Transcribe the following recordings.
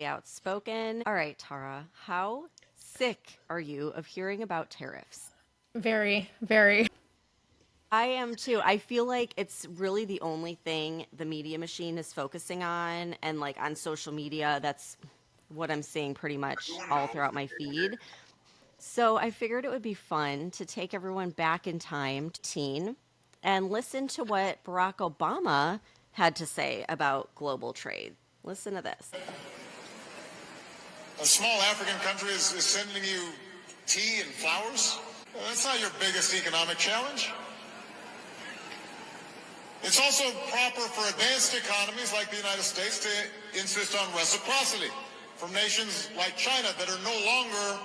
outspoken. All right, Tara, how sick are you of hearing about tariffs? Very, very. I am too. I feel like it's really the only thing the media machine is focusing on, and like on social media, that's what I'm seeing pretty much all throughout my feed. So I figured it would be fun to take everyone back in time to teen and listen to what Barack Obama had to say about global trade. Listen to this. A small African country is sending you tea and flowers? That's not your biggest economic challenge. It's also proper for advanced economies like the United States to insist on reciprocity from nations like China that are no longer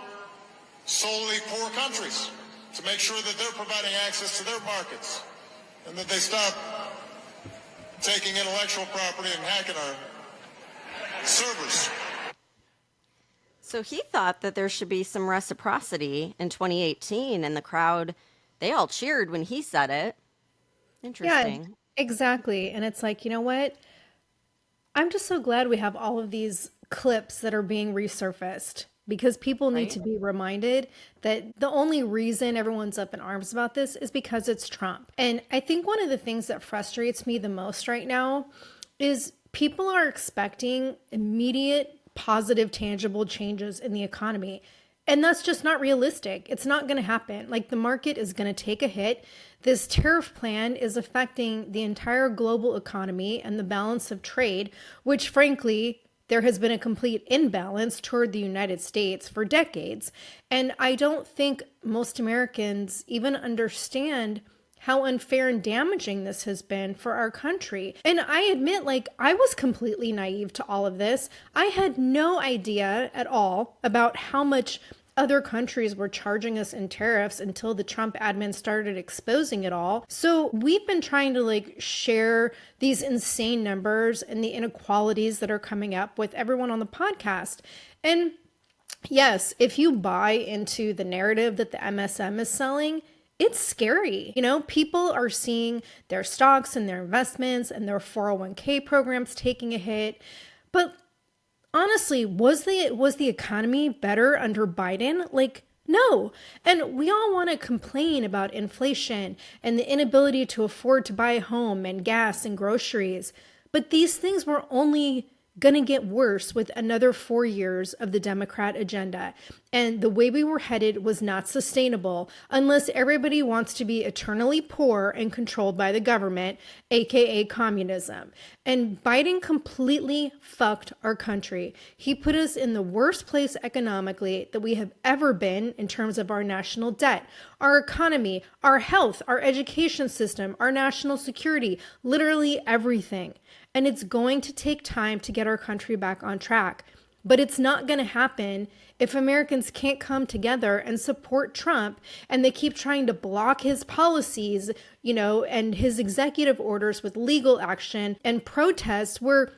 solely poor countries, to make sure that they're providing access to their markets and that they stop taking intellectual property and hacking our servers. So he thought that there should be some reciprocity in 2018, and the crowd, they all cheered when he said it. Yeah, Interesting, exactly. And it's like, you know what? I'm just so glad we have all of these clips that are being resurfaced because people need right? to be reminded that the only reason everyone's up in arms about this is because it's Trump. And I think one of the things that frustrates me the most right now is people are expecting immediate, positive, tangible changes in the economy. And that's just not realistic. It's not going to happen. Like the market is going to take a hit. This tariff plan is affecting the entire global economy and the balance of trade, which frankly, there has been a complete imbalance toward the United States for decades. And I don't think most Americans even understand how unfair and damaging this has been for our country. And I admit, like, I was completely naive to all of this. I had no idea at all about how much other countries were charging us in tariffs until the Trump admin started exposing it all. So we've been trying to like share these insane numbers and the inequalities that are coming up with everyone on the podcast. And yes, if you buy into the narrative that the MSM is selling, it's scary. You know, people are seeing their stocks and their investments and their 401k programs taking a hit. But honestly, was the economy better under Biden? Like, no. And we all want to complain about inflation and the inability to afford to buy a home and gas and groceries. But these things were only going to get worse with another 4 years of the Democrat agenda. And the way we were headed was not sustainable unless everybody wants to be eternally poor and controlled by the government, aka communism. And Biden completely fucked our country. He put us in the worst place economically that we have ever been in terms of our national debt, our economy, our health, our education system, our national security, literally everything. And it's going to take time to get our country back on track. But it's not going to happen if Americans can't come together and support Trump and they keep trying to block his policies, you know, and his executive orders with legal action and protests where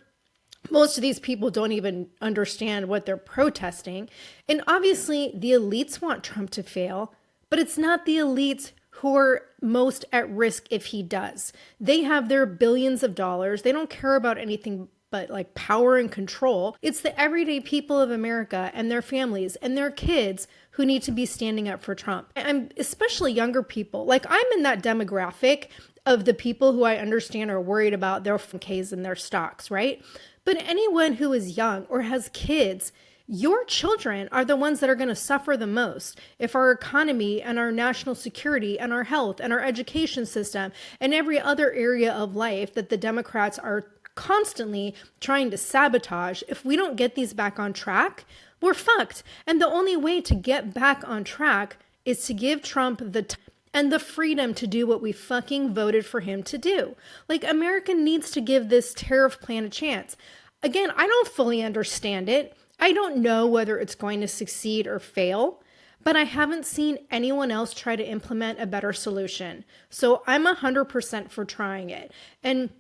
most of these people don't even understand what they're protesting. And obviously, the elites want Trump to fail, but it's not the elites who are most at risk if he does. They have their billions of dollars. They don't care about anything but like power and control. It's the everyday people of America and their families and their kids who need to be standing up for Trump. And especially younger people. Like I'm in that demographic of the people who I understand are worried about their 401ks and their stocks, right? But anyone who is young or has kids, your children are the ones that are going to suffer the most if our economy and our national security and our health and our education system and every other area of life that the Democrats are constantly trying to sabotage, if we don't get these back on track, we're fucked. And the only way to get back on track is to give Trump the time and the freedom to do what we fucking voted for him to do. Like, America needs to give this tariff plan a chance. Again, I don't fully understand it. I don't know whether it's going to succeed or fail, but I haven't seen anyone else try to implement a better solution. So I'm 100% for trying it. And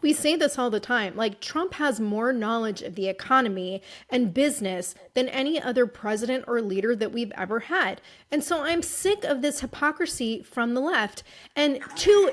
we say this all the time, like Trump has more knowledge of the economy and business than any other president or leader that we've ever had. And so I'm sick of this hypocrisy from the left. And to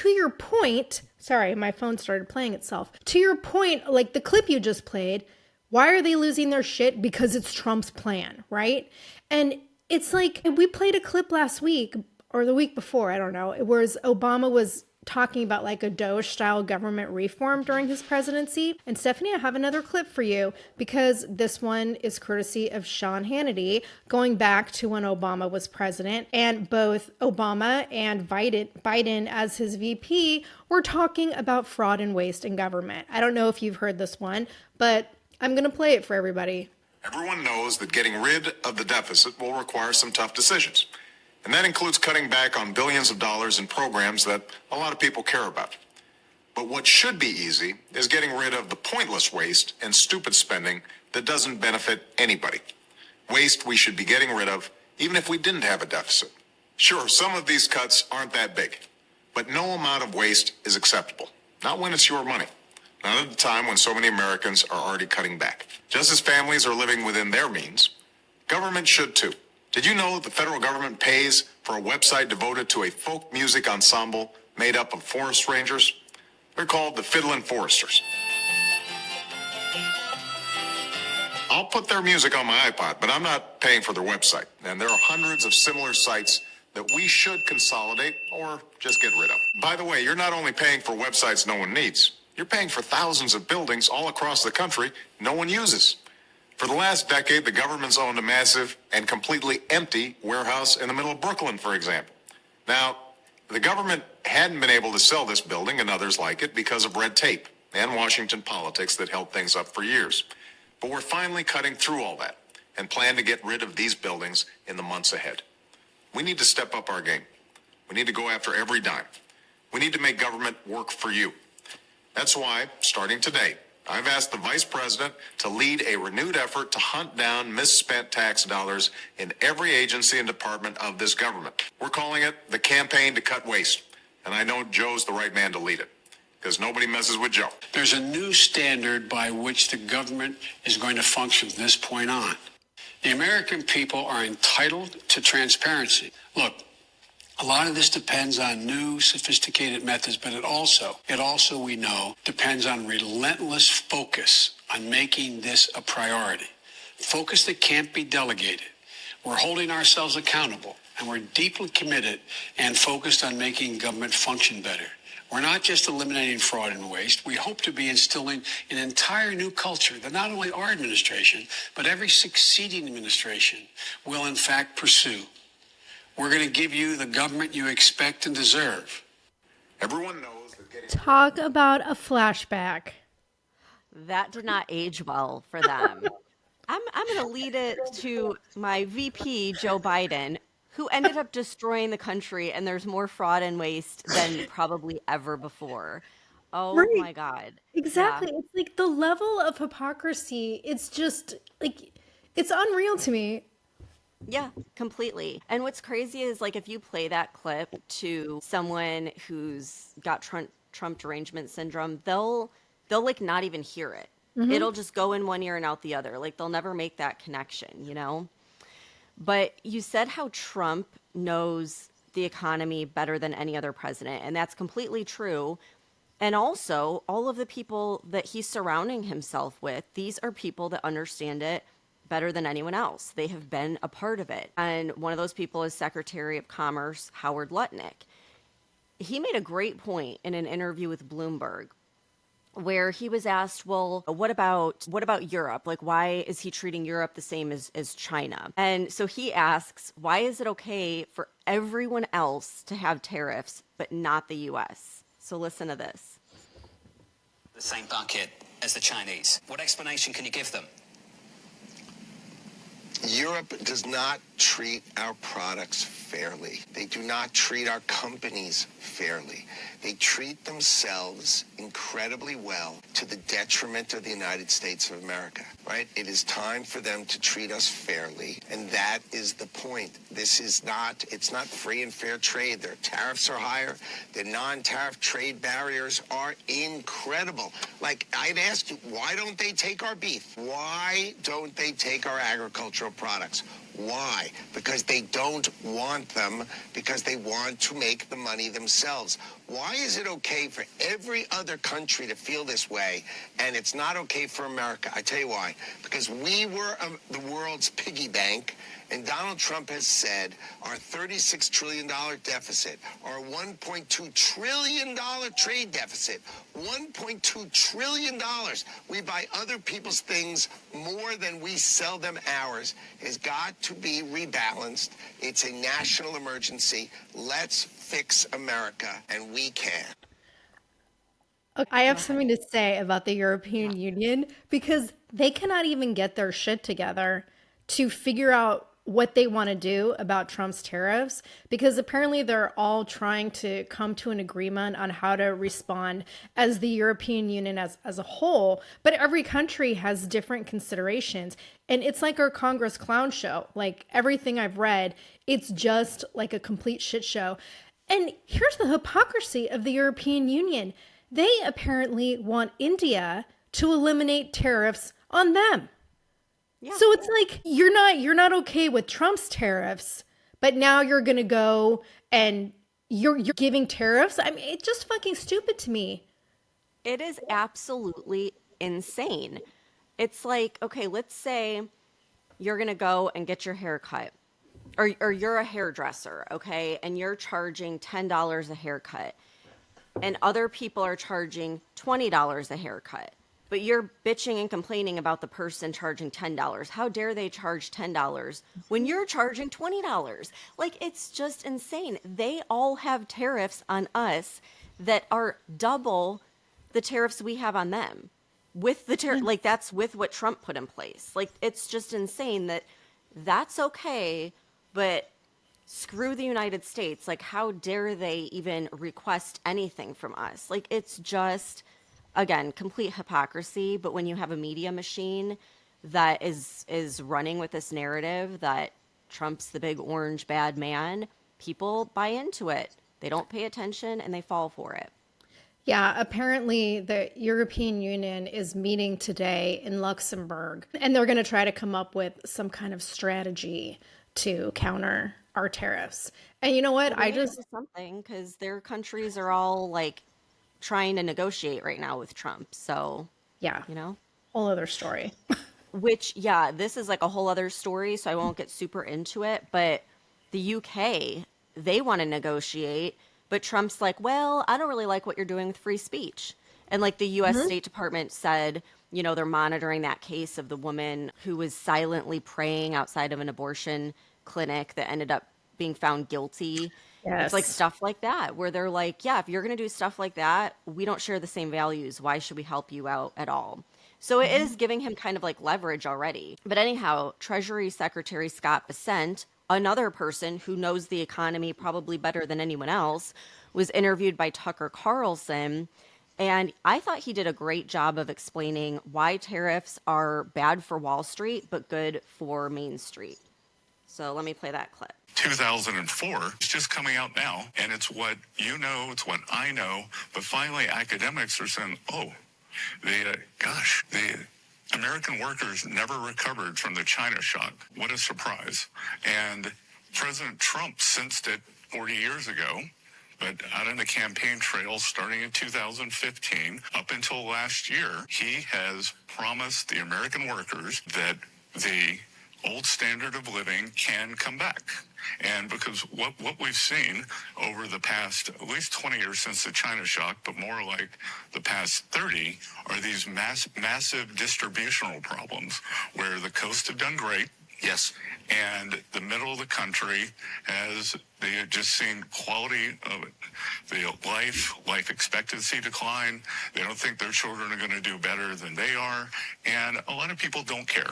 your point, sorry, my phone started playing itself. To your point, like the clip you just played, Why are they losing their shit? Because it's Trump's plan, right? And it's like, we played a clip last week or the week before, I don't know, where Obama was talking about like a Doge style government reform during his presidency. And Stephanie, I have another clip for you because this one is courtesy of Sean Hannity, going back to when Obama was president. And both Obama and Biden as his VP were talking about fraud and waste in government. I don't know if you've heard this one, but I'm going to play it for everybody. Everyone knows that getting rid of the deficit will require some tough decisions. And that includes cutting back on billions of dollars in programs that a lot of people care about. But what should be easy is getting rid of the pointless waste and stupid spending that doesn't benefit anybody. Waste we should be getting rid of, even if we didn't have a deficit. Sure, some of these cuts aren't that big, but no amount of waste is acceptable. Not when it's your money. Not at a time when so many Americans are already cutting back. Just as families are living within their means, government should too. Did you know the federal government pays for a website devoted to a folk music ensemble made up of forest rangers? They're called the Fiddlin' Foresters. I'll put their music on my iPod, but I'm not paying for their website. And there are hundreds of similar sites that we should consolidate or just get rid of. By the way, you're not only paying for websites no one needs, you're paying for thousands of buildings all across the country no one uses. For the last decade, the government's owned a massive and completely empty warehouse in the middle of Brooklyn, for example. Now, the government hadn't been able to sell this building and others like it because of red tape and Washington politics that held things up for years. But we're finally cutting through all that and plan to get rid of these buildings in the months ahead. We need to step up our game. We need to go after every dime. We need to make government work for you. That's why, starting today, I've asked the Vice President to lead a renewed effort to hunt down misspent tax dollars in every agency and department of this government. We're calling it the Campaign to Cut Waste, and I know Joe's the right man to lead it, because nobody messes with Joe. There's a new standard by which the government is going to function from this point on. The American people are entitled to transparency. Look, a lot of this depends on new, sophisticated methods, but it also, we know, depends on relentless focus on making this a priority. Focus that can't be delegated. We're holding ourselves accountable, and we're deeply committed and focused on making government function better. We're not just eliminating fraud and waste. We hope to be instilling an entire new culture that not only our administration, but every succeeding administration will in fact pursue. We're going to give you the government you expect and deserve. Everyone knows that getting... Talk about a flashback. That did not age well for them. I'm going to lead it to my VP, Joe Biden, who ended up destroying the country, and there's more fraud and waste than probably ever before. Oh Right. my God. Exactly. Yeah. It's like the level of hypocrisy. It's just like, it's unreal to me. Yeah, completely. And what's crazy is like if you play that clip to someone who's got Trump derangement syndrome, they'll like not even hear it. It'll just go in one ear and out the other. Like they'll never make that connection, you know? But you said how Trump knows the economy better than any other president, and that's completely true. And also, all of the people that he's surrounding himself with, these are people that understand it better than anyone else. They have been a part of it. And one of those people is Secretary of Commerce Howard Lutnick. He made a great point in an interview with Bloomberg where he was asked, well, what about Europe? Like, why is he treating Europe the same as China? And so he asks, why is it okay for everyone else to have tariffs, but not the U.S.? So listen to this. The same bucket as the Chinese. What explanation can you give them? Europe does not treat our products fairly. They do not treat our companies fairly. They treat themselves incredibly well to the detriment of the United States of America, right? It is time for them to treat us fairly, and that is the point. It's not free and fair trade. Their tariffs are higher. The non-tariff trade barriers are incredible. Like, I'd ask you, why don't they take our beef? Why don't they take our agricultural products? Why? way, because they don't want them, because they want to make the money themselves. Why is it okay for every other country to feel this way, and it's not okay for America? I tell you why. Because we were the world's piggy bank, and Donald Trump has said our $36 trillion deficit, our $1.2 trillion trade deficit, $1.2 trillion. We buy other people's things more than we sell them ours. Has got to be rebalanced. It's a national emergency. Let's fix America, and we can. Okay, I have ahead. something to say about the European Union because they cannot even get their shit together to figure out what they want to do about Trump's tariffs because apparently they're all trying to come to an agreement on how to respond as the European Union as a whole. But every country has different considerations. And it's like our Congress clown show. Like everything I've read, it's just like a complete shit show. And here's the hypocrisy of the European Union. They apparently want India to eliminate tariffs on them. Yeah. So it's like you're not okay with Trump's tariffs, but now you're going to go and you're giving tariffs? I mean, it's just fucking stupid to me. It is absolutely insane. It's like, okay, let's say you're going to go and get your hair cut. Or you're a hairdresser, okay? And you're charging $10 a haircut. And other people are charging $20 a haircut. But you're bitching and complaining about the person charging $10. How dare they charge $10 when you're charging $20? Like, it's just insane. They all have tariffs on us that are double the tariffs we have on them. With the tariff, like, that's with what Trump put in place. Like, it's just insane that that's okay, but screw the United States. Like, how dare they even request anything from us? Like, it's just, again, complete hypocrisy. But when you have a media machine that is running with this narrative that Trump's the big orange bad man, people buy into it. They don't pay attention and they fall for it. Yeah, apparently the European Union is meeting today in Luxembourg, and they're going to try to come up with some kind of strategy to counter our tariffs. And you know what? Well, they need to do something because their countries are all like trying to negotiate right now with Trump. So, Yeah, you know, whole other story. which, yeah, this is like a whole other story. So I won't get super into it. But the UK, they want to negotiate. But Trump's like, well, I don't really like what you're doing with free speech. And like the US State Department said, you know, they're monitoring that case of the woman who was silently praying outside of an abortion clinic that ended up being found guilty. It's like Yes. stuff like that where they're like, yeah, if you're going to do stuff like that, we don't share the same values. Why should we help you out at all? So it is giving him kind of like leverage already. But anyhow, Treasury Secretary Scott Bessent, another person who knows the economy probably better than anyone else, was interviewed by Tucker Carlson. And I thought he did a great job of explaining why tariffs are bad for Wall Street, but good for Main Street. So let me play that clip. 2004 is just coming out now, and it's what you know, it's what I know, but finally academics are saying, oh, the American workers never recovered from the China shock. What a surprise. And President Trump sensed it 40 years ago, but out on the campaign trail starting in 2015 up until last year, he has promised the American workers that the old standard of living can come back. And because what we've seen over the past at least 20 years since the China shock, but more like the past 30, are these massive distributional problems where the coasts have done great. Yes. And the middle of the country they have just seen quality of the life expectancy decline. They don't think their children are going to do better than they are. And a lot of people don't care.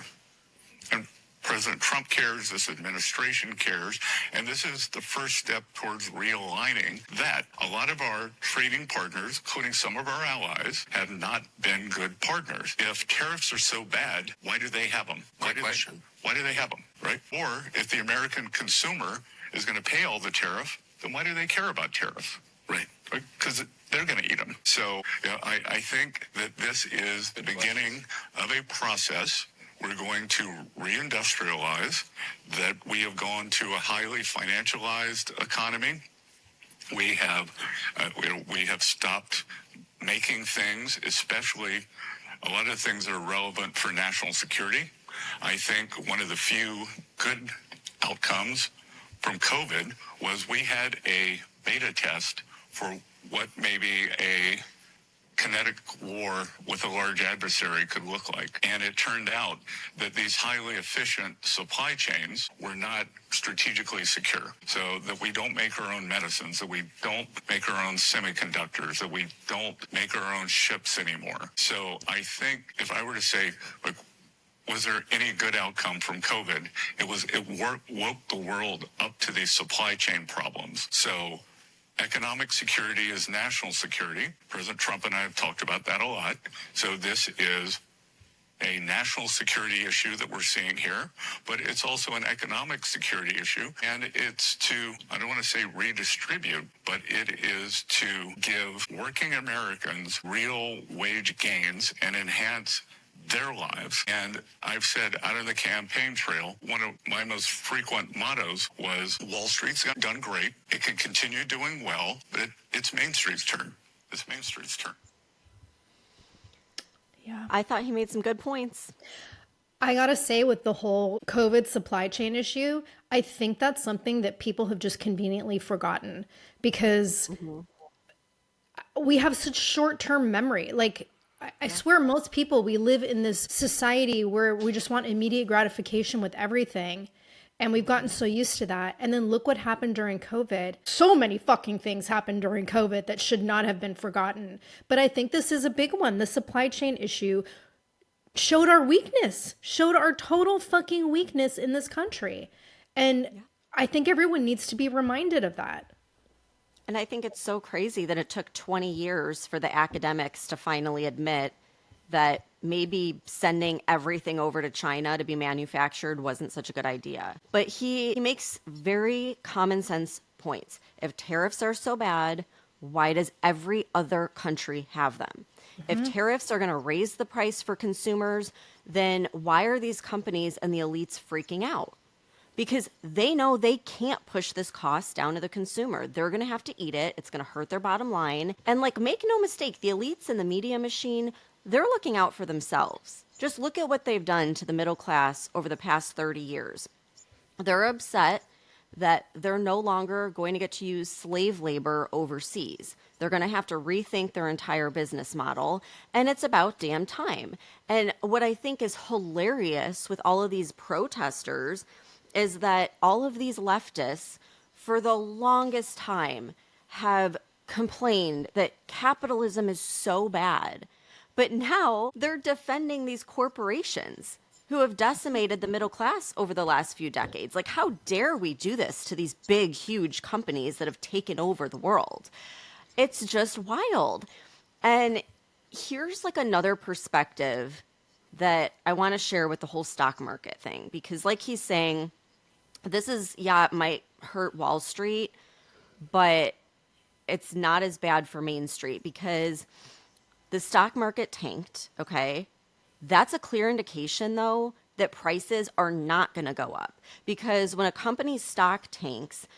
And President Trump cares, this administration cares, and this is the first step towards realigning that. A lot of our trading partners, including some of our allies, have not been good partners. If tariffs are so bad, why do they have them? Why do they have them, right? Or if the American consumer is going to pay all the tariff, then why do they care about tariffs? Right. Because they're going to eat them. So I think that this is the beginning of a process We're going to reindustrialize, that we have gone to a highly financialized economy. We have stopped making things, especially a lot of things that are relevant for national security. I think one of the few good outcomes from COVID was we had a beta test for what maybe a kinetic war with a large adversary could look like. And it turned out that these highly efficient supply chains were not strategically secure. So that we don't make our own medicines, that we don't make our own semiconductors, that we don't make our own ships anymore. So I think if I were to say, like, was there any good outcome from COVID? It woke the world up to these supply chain problems. So economic security is national security. President Trump and I have talked about that a lot. So this is a national security issue that we're seeing here, but it's also an economic security issue. And it's to, I don't want to say redistribute, but it is to give working Americans real wage gains and enhance their lives. And I've said out on the campaign trail, one of my most frequent mottos was, Wall Street's done great. It can continue doing well, but it's Main Street's turn. It's Main Street's turn. Yeah. I thought he made some good points. I gotta say, with the whole COVID supply chain issue, I think that's something that people have just conveniently forgotten because we have such short-term memory. Like, I swear most people, we live in this society where we just want immediate gratification with everything. And we've gotten so used to that. And then look what happened during COVID. So many fucking things happened during COVID that should not have been forgotten. But I think this is a big one. The supply chain issue showed our weakness, showed our total fucking weakness in this country. And I think everyone needs to be reminded of that. And I think it's so crazy that it took 20 years for the academics to finally admit that maybe sending everything over to China to be manufactured wasn't such a good idea. But he makes very common sense points. If tariffs are so bad, why does every other country have them? If tariffs are going to raise the price for consumers, then why are these companies and the elites freaking out? Because they know they can't push this cost down to the consumer. They're going to have to eat it. It's going to hurt their bottom line. And like, make no mistake, the elites and the media machine, they're looking out for themselves. Just look at what they've done to the middle class over the past 30 years. They're upset that they're no longer going to get to use slave labor overseas. They're going to have to rethink their entire business model, and it's about damn time. And what I think is hilarious with all of these protesters is that all of these leftists, for the longest time, have complained that capitalism is so bad. But now they're defending these corporations who have decimated the middle class over the last few decades. Like, how dare we do this to these big, huge companies that have taken over the world? It's just wild. And here's like another perspective that I want to share with the whole stock market thing, because like he's saying, this is, it might hurt Wall Street, but it's not as bad for Main Street because the stock market tanked, okay? That's a clear indication, though, that prices are not going to go up, because when a company's stock tanks,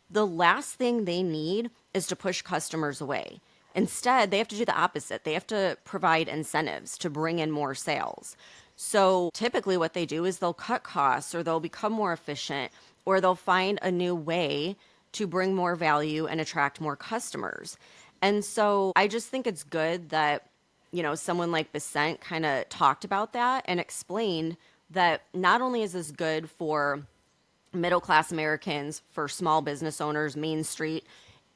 the last thing they need is to push customers away. Instead, they have to do the opposite. They have to provide incentives to bring in more sales. So typically what they do is they'll cut costs, or they'll become more efficient, or they'll find a new way to bring more value and attract more customers. And so I just think it's good that, you know, someone like Besant kind of talked about that and explained that not only is this good for middle-class Americans, for small business owners, Main Street,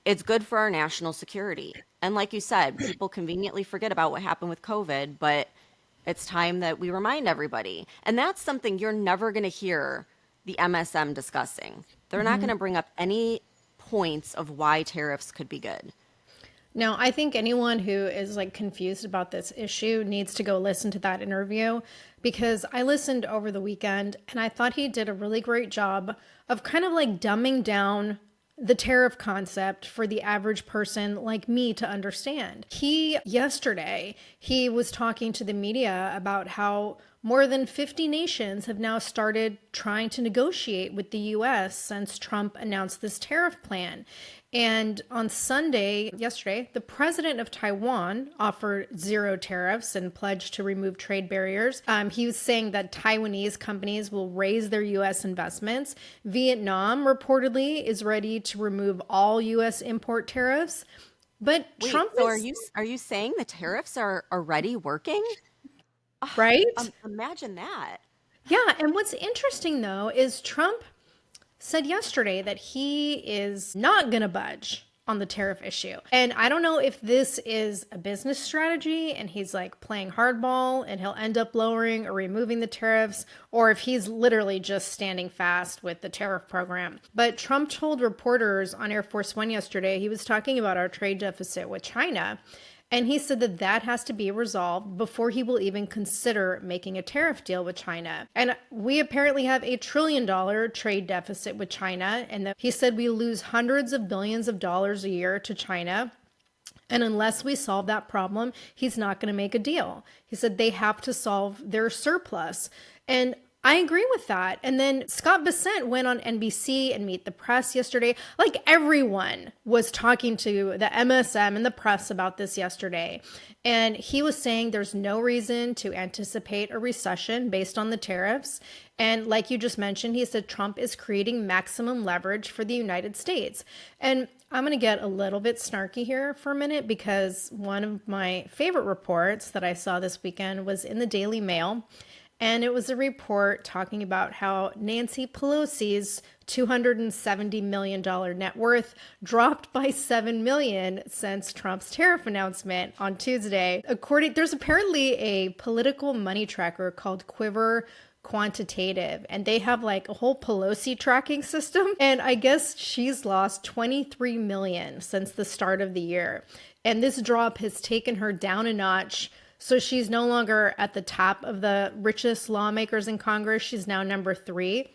it's good for our national security. And like you said, people conveniently forget about what happened with COVID, but it's time that we remind everybody. And that's something you're never going to hear the MSM discussing. They're not going to bring up any points of why tariffs could be good. Now, I think anyone who is like confused about this issue needs to go listen to that interview, because I listened over the weekend and I thought he did a really great job of kind of like dumbing down the tariff concept for the average person like me to understand. Yesterday, he was talking to the media about how more than 50 nations have now started trying to negotiate with the US since Trump announced this tariff plan. And on Sunday, yesterday, the president of Taiwan offered zero tariffs and pledged to remove trade barriers. He was saying that Taiwanese companies will raise their U.S. investments. Vietnam reportedly is ready to remove all U.S. import tariffs. But Wait, Trump so is, are you saying the tariffs are already working? right? Imagine that. Yeah. And what's interesting, though, is Trump said yesterday that he is not going to budge on the tariff issue. And I don't know if this is a business strategy and he's like playing hardball and he'll end up lowering or removing the tariffs, or if he's literally just standing fast with the tariff program. But Trump told reporters on Air Force One yesterday, he was talking about our trade deficit with China. And he said that that has to be resolved before he will even consider making a tariff deal with China. And we apparently have $1 trillion trade deficit with China. And that he said we lose hundreds of billions of dollars a year to China. And unless we solve that problem, he's not going to make a deal. He said they have to solve their surplus. And I agree with that. And then Scott Bessent went on NBC and Meet the Press yesterday. Like everyone was talking to the MSM and the press about this yesterday. And he was saying there's no reason to anticipate a recession based on the tariffs. And like you just mentioned, he said Trump is creating maximum leverage for the United States. And I'm going to get a little bit snarky here for a minute because one of my favorite reports that I saw this weekend was in the Daily Mail. And it was a report talking about how Nancy Pelosi's $270 million net worth dropped by $7 million since Trump's tariff announcement on Tuesday. There's apparently a political money tracker called Quiver Quantitative, and they have like a whole Pelosi tracking system. And I guess she's lost $23 million since the start of the year. And this drop has taken her down a notch. So she's no longer at the top of the richest lawmakers in Congress. She's now number 3.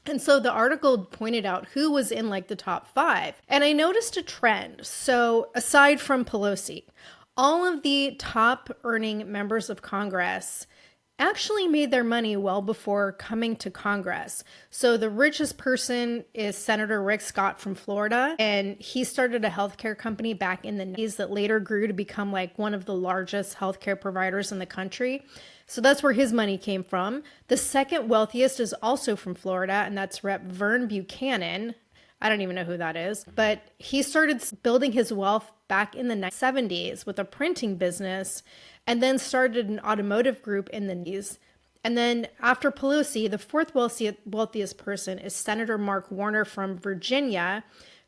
And so the article pointed out who was in like the top 5. And I noticed a trend. So aside from Pelosi, all of the top earning members of Congress actually made their money well before coming to Congress. So the richest person is Senator Rick Scott from Florida, and he started a healthcare company back in the 90s that later grew to become like one of the largest healthcare providers in the country. So that's where his money came from. The second wealthiest is also from Florida, and that's Rep. Vern Buchanan. I don't even know who that is, but he started building his wealth back in the 70s with a printing business and then started an automotive group in the 90s. And then after Pelosi, the fourth wealthiest person is Senator Mark Warner from Virginia,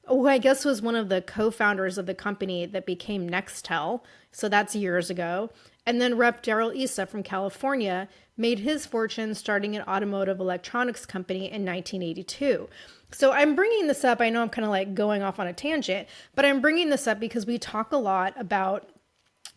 who I guess was one of the co-founders of the company that became Nextel. So that's years ago. And then Rep. Darrell Issa from California made his fortune starting an automotive electronics company in 1982. So I'm bringing this up. I know I'm kind of like going off on a tangent, but I'm bringing this up because we talk a lot about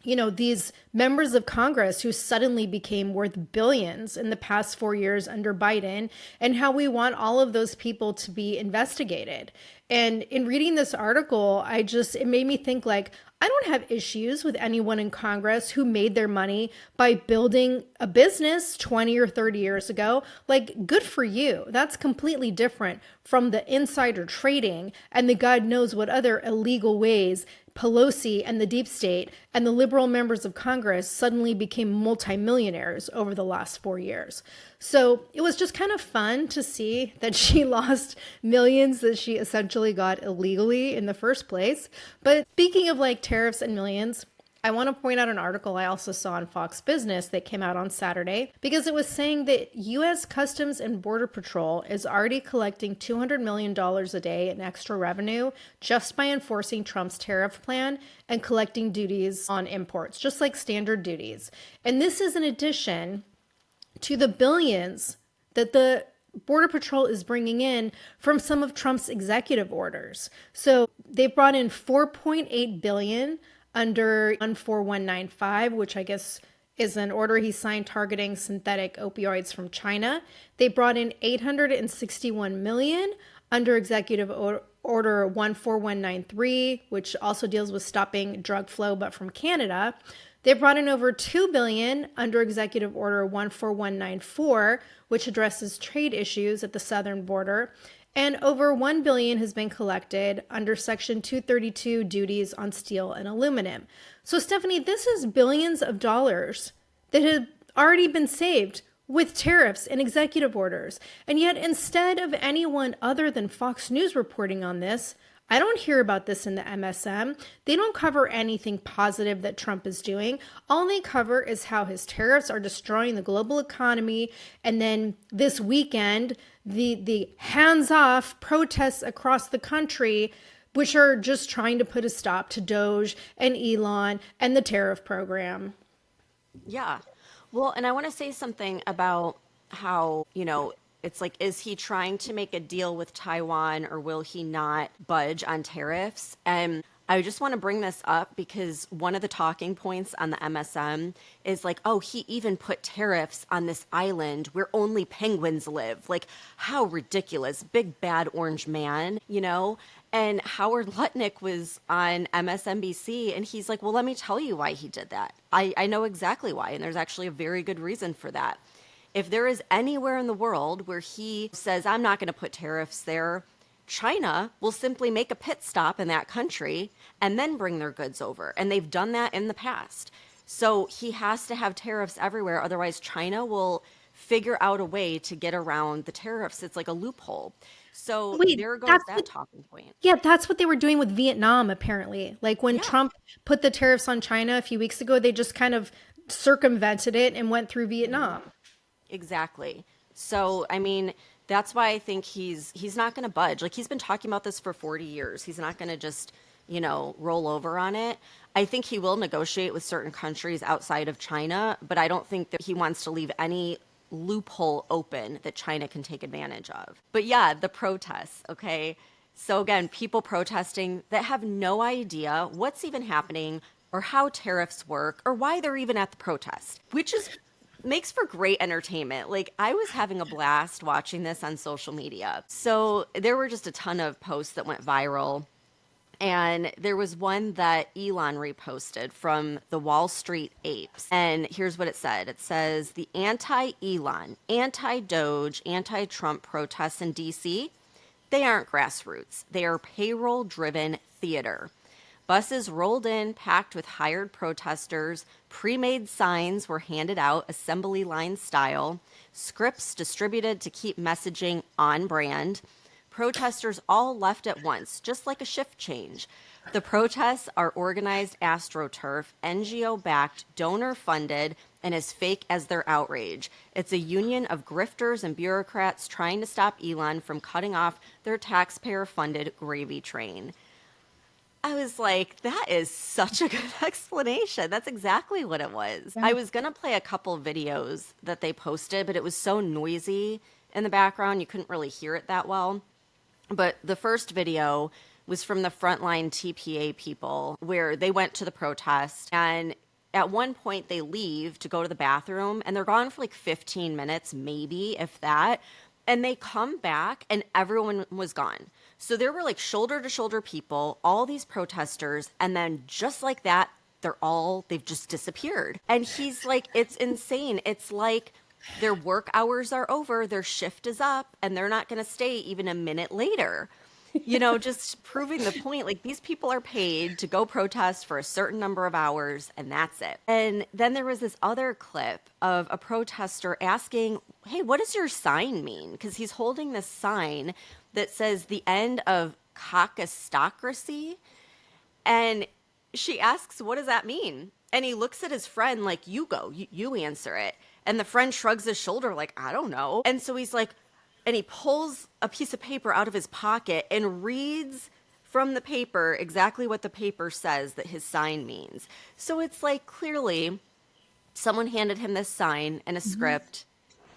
these members of Congress who suddenly became worth billions in the past 4 years under Biden, and how we want all of those people to be investigated. And in reading this article, it made me think like, I don't have issues with anyone in Congress who made their money by building a business 20 or 30 years ago. Like, good for you. That's completely different from the insider trading and the God knows what other illegal ways Pelosi and the deep state and the liberal members of Congress suddenly became multimillionaires over the last 4 years. So it was just kind of fun to see that she lost millions that she essentially got illegally in the first place. But speaking of like tariffs and millions, I want to point out an article I also saw on Fox Business that came out on Saturday, because it was saying that U.S. Customs and Border Patrol is already collecting $200 million a day in extra revenue just by enforcing Trump's tariff plan and collecting duties on imports, just like standard duties. And this is in addition to the billions that the Border Patrol is bringing in from some of Trump's executive orders. So they brought in $4.8 billion under 14195, which I guess is an order he signed targeting synthetic opioids from China. They brought in $861 million under Executive Order 14193, which also deals with stopping drug flow, but from Canada. They brought in over $2 billion under Executive Order 14194, which addresses trade issues at the southern border, and over $1 billion has been collected under Section 232 duties on steel and aluminum. So, Stephanie, this is billions of dollars that have already been saved with tariffs and executive orders. And yet, instead of anyone other than Fox News reporting on this, I don't hear about this in the MSM. They don't cover anything positive that Trump is doing. All they cover is how his tariffs are destroying the global economy. And then this weekend, the hands-off protests across the country, which are just trying to put a stop to Doge and Elon and the tariff program. Yeah. Well, and I want to say something about how, it's like, is he trying to make a deal with Taiwan or will he not budge on tariffs? And I just want to bring this up because one of the talking points on the MSM is like, oh, he even put tariffs on this island where only penguins live. Like, how ridiculous. Big bad orange man, And Howard Lutnick was on MSNBC and he's like, well, let me tell you why he did that. I know exactly why. And there's actually a very good reason for that. If there is anywhere in the world where he says, I'm not going to put tariffs there, China will simply make a pit stop in that country and then bring their goods over. And they've done that in the past. So he has to have tariffs everywhere. Otherwise, China will figure out a way to get around the tariffs. It's like a loophole. So Wait, there goes that's that what, talking point. yeah, that's what they were doing with Vietnam, apparently. Like when Yeah, Trump put the tariffs on China a few weeks ago, they just kind of circumvented it and went through Vietnam. exactly. So, I mean, that's why I think he's not going to budge. Like he's been talking about this for 40 years. He's not going to just, roll over on it. I think he will negotiate with certain countries outside of China, but I don't think that he wants to leave any loophole open that China can take advantage of. But yeah, the protests, okay? So again, people protesting that have no idea what's even happening or how tariffs work or why they're even at the protest, which is makes for great entertainment. Like I was having a blast watching this on social media. So there were just a ton of posts that went viral. And there was one that Elon reposted from the Wall Street Apes. And here's what it said. It says, the anti-Elon, anti-Doge, anti-Trump protests in D.C., they aren't grassroots. They are payroll-driven theater. Buses rolled in, packed with hired protesters. Pre-made signs were handed out, assembly line style. Scripts distributed to keep messaging on brand. Protesters all left at once, just like a shift change. The protests are organized AstroTurf, NGO-backed, donor-funded, and as fake as their outrage. It's a union of grifters and bureaucrats trying to stop Elon from cutting off their taxpayer-funded gravy train. I was like, that is such a good explanation. That's exactly what it was. I was going to play a couple videos that they posted, but it was so noisy in the background, you couldn't really hear it that well. But the first video was from the frontline TPA people where they went to the protest and at one point they leave to go to the bathroom and they're gone for like 15 minutes, maybe if that. And they come back and everyone was gone. So there were like shoulder to shoulder people, all these protesters. And then just like that, they've just disappeared. And he's like, it's insane. It's like their work hours are over, their shift is up, and they're not going to stay even a minute later. Just proving the point. Like these people are paid to go protest for a certain number of hours, and that's it. And then there was this other clip of a protester asking, hey, what does your sign mean? Because he's holding this sign that says the end of cockistocracy. And she asks, what does that mean? And he looks at his friend like, you go, you answer it. And the friend shrugs his shoulder like, I don't know. And so he's like, and he pulls a piece of paper out of his pocket and reads from the paper exactly what the paper says that his sign means. So it's like clearly someone handed him this sign and a script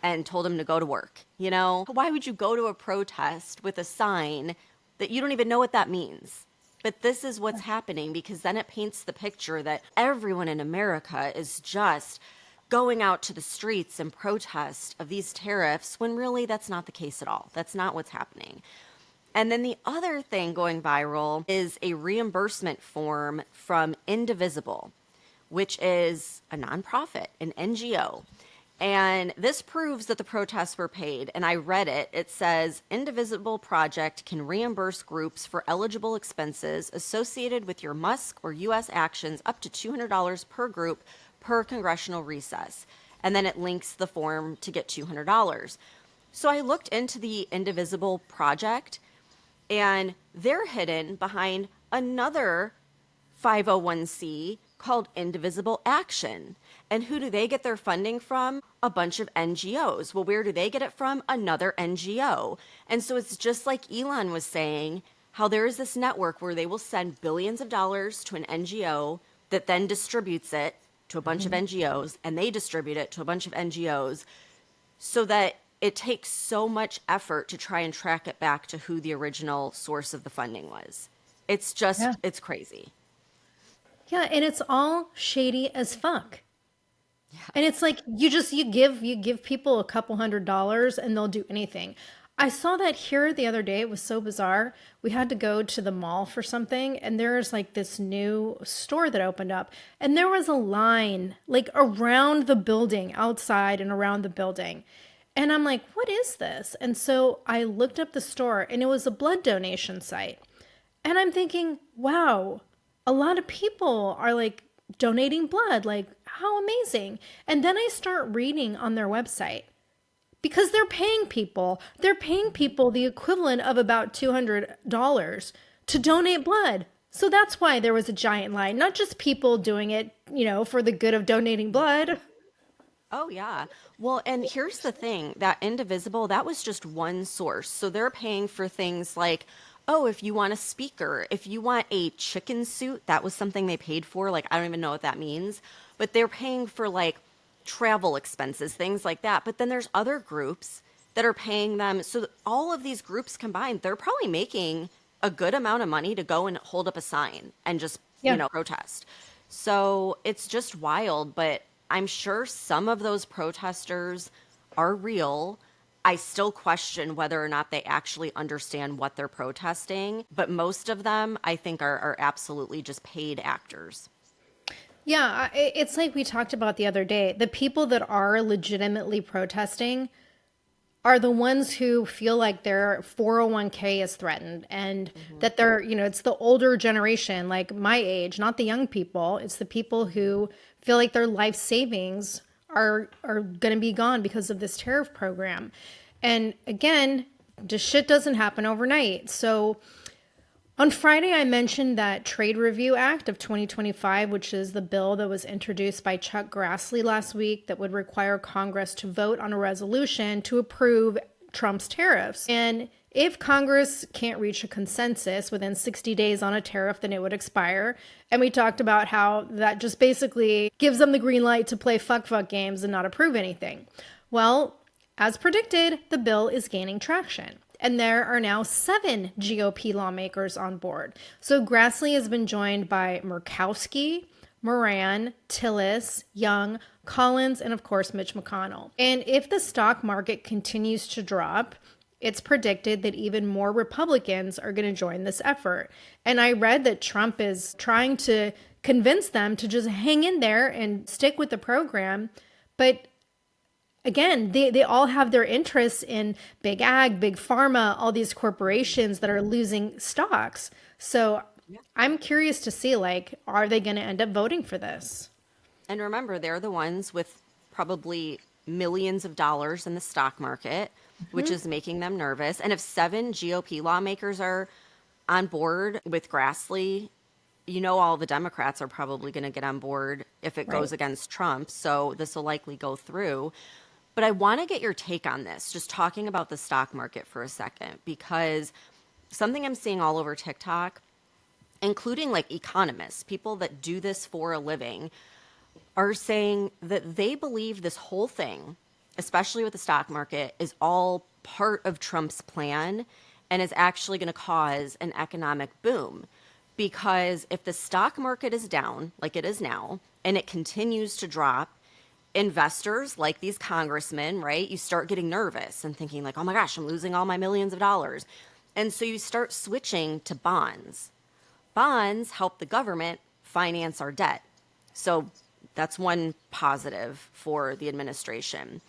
and told him to go to work. Why would you go to a protest with a sign that you don't even know what that means? But this is what's happening because then it paints the picture that everyone in America is just going out to the streets and protest of these tariffs when really that's not the case at all. That's not what's happening. And then the other thing going viral is a reimbursement form from Indivisible, which is a nonprofit, an NGO. And this proves that the protests were paid. And I read it. It says Indivisible Project can reimburse groups for eligible expenses associated with your Musk or U.S. actions up to $200 per group per congressional recess. And then it links the form to get $200. So I looked into the Indivisible Project, and they're hidden behind another 501c called Indivisible Action. And who do they get their funding from? A bunch of NGOs. Well, where do they get it from? Another NGO. And so it's just like Elon was saying, how there is this network where they will send billions of dollars to an NGO that then distributes it to a bunch of NGOs, and they distribute it to a bunch of NGOs, so that it takes so much effort to try and track it back to who the original source of the funding was. It's just, it's crazy. Yeah, and it's all shady as fuck. And it's like you give people a couple $100 and they'll do anything. I saw that here the other day. It was so bizarre. We had to go to the mall for something, and there's like this new store that opened up, and there was a line like around the building, outside and around the building. And I'm like, what is this? And so I looked up the store, and it was a blood donation site. And I'm thinking, wow, a lot of people are like donating blood. Like, how amazing. And then I start reading on their website, because they're paying people. They're paying people the equivalent of about $200 to donate blood. So that's why there was a giant line, not just people doing it, for the good of donating blood. Oh, yeah. Well, and here's the thing, that Indivisible, that was just one source. So they're paying for things like, oh, if you want a speaker, if you want a chicken suit, that was something they paid for. Like, I don't even know what that means, but they're paying for like travel expenses, things like that. But then there's other groups that are paying them. So all of these groups combined, they're probably making a good amount of money to go and hold up a sign and just, protest. So it's just wild, but I'm sure some of those protesters are real. I still question whether or not they actually understand what they're protesting, but most of them, I think, are absolutely just paid actors. Yeah, it's like we talked about the other day. The people that are legitimately protesting are the ones who feel like their 401k is threatened, and that they're, it's the older generation, like my age, not the young people. It's the people who feel like their life savings are going to be gone because of this tariff program. And again, this shit doesn't happen overnight. So on Friday, I mentioned that Trade Review Act of 2025, which is the bill that was introduced by Chuck Grassley last week that would require Congress to vote on a resolution to approve Trump's tariffs. And if Congress can't reach a consensus within 60 days on a tariff, then it would expire. And we talked about how that just basically gives them the green light to play fuck games and not approve anything. Well, as predicted, the bill is gaining traction. And there are now 7 GOP lawmakers on board. So Grassley has been joined by Murkowski, Moran, Tillis, Young, Collins, and of course, Mitch McConnell. And if the stock market continues to drop, it's predicted that even more Republicans are going to join this effort. And I read that Trump is trying to convince them to just hang in there and stick with the program. But again, they all have their interests in big ag, big pharma, all these corporations that are losing stocks. So I'm curious to see, like, are they going to end up voting for this? And remember, they're the ones with probably millions of dollars in the stock market, which is making them nervous. And if 7 GOP lawmakers are on board with Grassley, all the Democrats are probably going to get on board if it goes against Trump. So this will likely go through. But I want to get your take on this, just talking about the stock market for a second, because something I'm seeing all over TikTok, including like economists, people that do this for a living, are saying that they believe this whole thing, especially with the stock market, is all part of Trump's plan and is actually going to cause an economic boom. Because if the stock market is down, like it is now, and it continues to drop, investors like these congressmen, right? You start getting nervous and thinking like, oh my gosh, I'm losing all my millions of dollars. And so you start switching to bonds. Bonds help the government finance our debt. So that's one positive for the administration.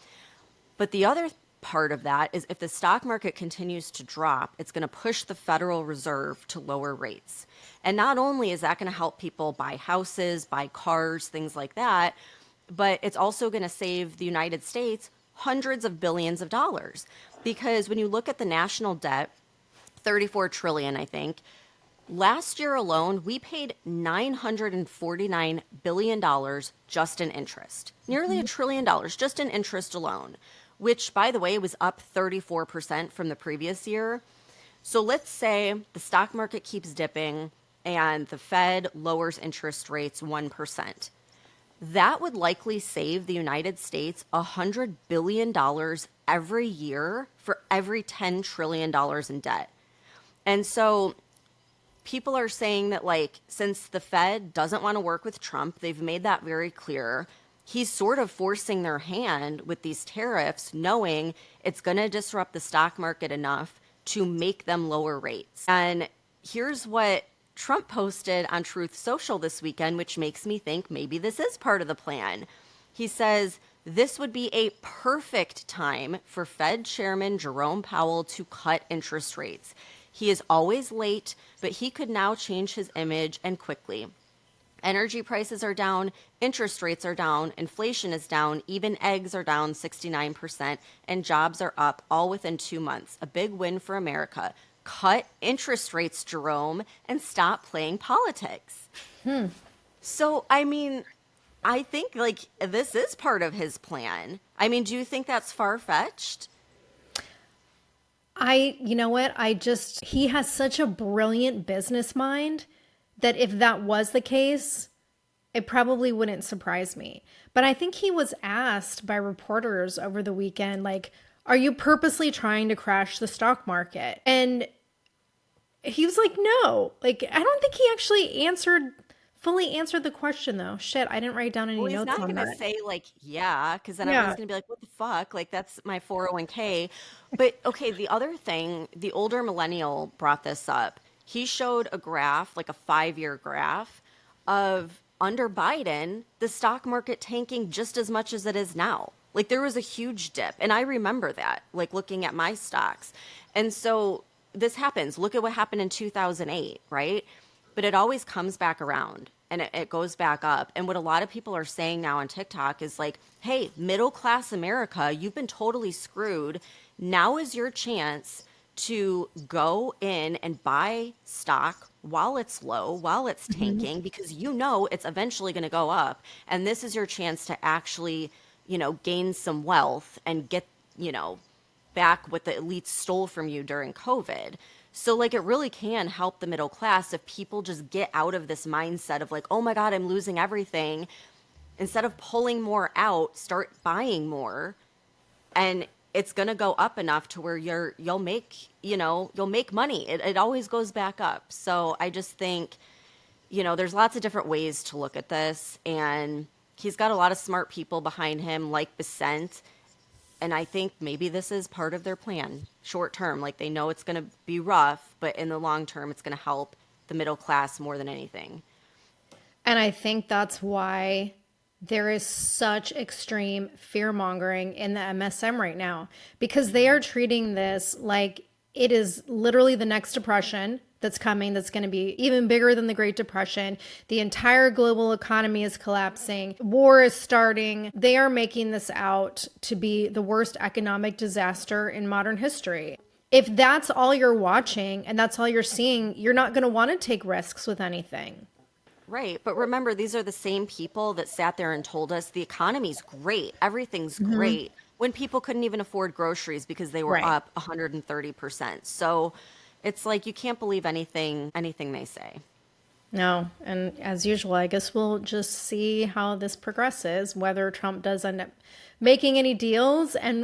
But the other part of that is if the stock market continues to drop, it's going to push the Federal Reserve to lower rates. And not only is that going to help people buy houses, buy cars, things like that, but it's also going to save the United States hundreds of billions of dollars. Because when you look at the national debt, 34 trillion, I think, last year alone, we paid $949 billion just in interest. Nearly $1 trillion just in interest alone, which, by the way, was up 34% from the previous year. So let's say the stock market keeps dipping and the Fed lowers interest rates 1%. That would likely save the United States $100 billion every year for every $10 trillion in debt. And so people are saying that, like, since the Fed doesn't want to work with Trump, they've made that very clear. He's sort of forcing their hand with these tariffs, knowing it's going to disrupt the stock market enough to make them lower rates. And here's what Trump posted on Truth Social this weekend, which makes me think maybe this is part of the plan. He says, this would be a perfect time for Fed Chairman Jerome Powell to cut interest rates. He is always late, but he could now change his image and quickly. Energy prices are down, interest rates are down, inflation is down, even eggs are down 69%, and jobs are up all within 2 months. A big win for America. Cut interest rates, Jerome, and stop playing politics. So, I mean, I think, like, this is part of his plan. I mean, do you think that's far-fetched? You know what? He has such a brilliant business mind that if that was the case, it probably wouldn't surprise me. But I think he was asked by reporters over the weekend, like, are you purposely trying to crash the stock market? And he was like, no. Like, I don't think he actually fully answered the question, though. Shit, I didn't write down any Well, he's notes not on going to that. say, like, yeah, because then Yeah. everyone's going to be like, what the fuck? Like, that's my 401k. But okay, the other thing, the older millennial brought this up. He showed a graph, like a 5-year graph of under Biden, the stock market tanking just as much as it is now. Like, there was a huge dip. And I remember that, like, looking at my stocks. And so this happens. Look at what happened in 2008, right? But it always comes back around and it goes back up. And what a lot of people are saying now on TikTok is like, hey, middle class America, you've been totally screwed. Now is your chance to go in and buy stock while it's low, while it's tanking, because you know it's eventually going to go up. And this is your chance to actually, gain some wealth and get, back what the elites stole from you during COVID. So, like, it really can help the middle class if people just get out of this mindset of like, oh my God, I'm losing everything. Instead of pulling more out, start buying more. And it's going to go up enough to where you'll make money. It always goes back up. So I just think, there's lots of different ways to look at this. And he's got a lot of smart people behind him, like Besant. And I think maybe this is part of their plan, short term. Like, they know it's going to be rough, but in the long term, it's going to help the middle class more than anything. And I think that's why there is such extreme fear mongering in the MSM right now, because they are treating this like it is literally the next depression that's coming, that's going to be even bigger than the Great Depression. The entire global economy is collapsing. War is starting. They are making this out to be the worst economic disaster in modern history. If that's all you're watching and that's all you're seeing, you're not going to want to take risks with anything. Right. But remember, these are the same people that sat there and told us the economy's great, everything's great, when people couldn't even afford groceries because they were Right. up 130%. So it's like you can't believe anything they say. No, and as usual, I guess we'll just see how this progresses, whether Trump does end up making any deals and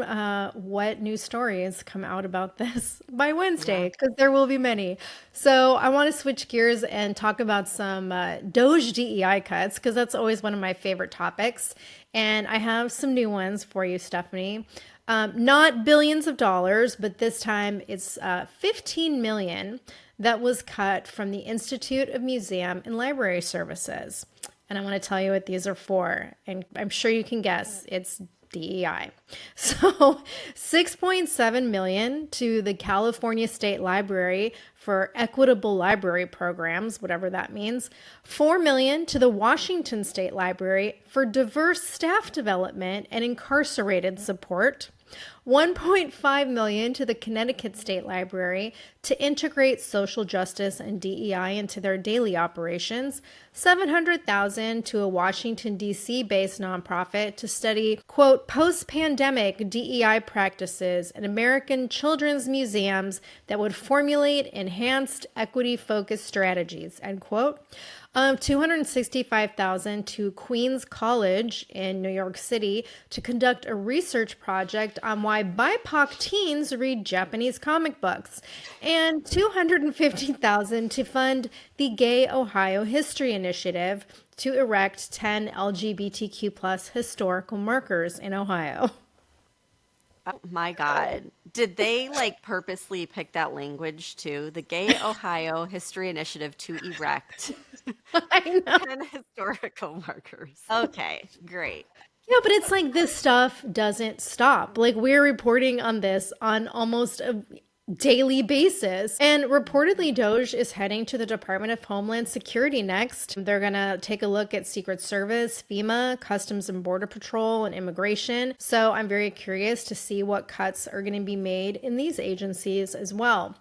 what new stories come out about this by Wednesday, because there will be many. So I want to switch gears and talk about some Doge DEI cuts, because that's always one of my favorite topics. And I have some new ones for you, Stephanie. Not billions of dollars, but this time it's 15 million that was cut from the Institute of Museum and Library Services. And I want to tell you what these are for. And I'm sure you can guess it's DEI. So 6.7 million to the California State Library for equitable library programs, whatever that means. 4 million to the Washington State Library for diverse staff development and incarcerated support. 1.5 million to the Connecticut State Library to integrate social justice and DEI into their daily operations. 700,000 to a Washington D.C. based nonprofit to study, quote, post-pandemic DEI practices in American children's museums that would formulate enhanced equity-focused strategies, end quote. 265,000 to Queens College in New York City to conduct a research project on why BIPOC teens read Japanese comic books, and 250,000 to fund the Gay Ohio History Initiative to erect 10 LGBTQ plus historical markers in Ohio. Oh my God. Did they like purposely pick that language too? The Gay Ohio History Initiative to erect I know. 10 historical markers. Okay, great. Yeah, but it's like this stuff doesn't stop. Like we're reporting on this on almost a daily basis. And reportedly, Doge is heading to the Department of Homeland Security next. They're going to take a look at Secret Service, FEMA, Customs and Border Patrol, and Immigration. So I'm very curious to see what cuts are going to be made in these agencies as well.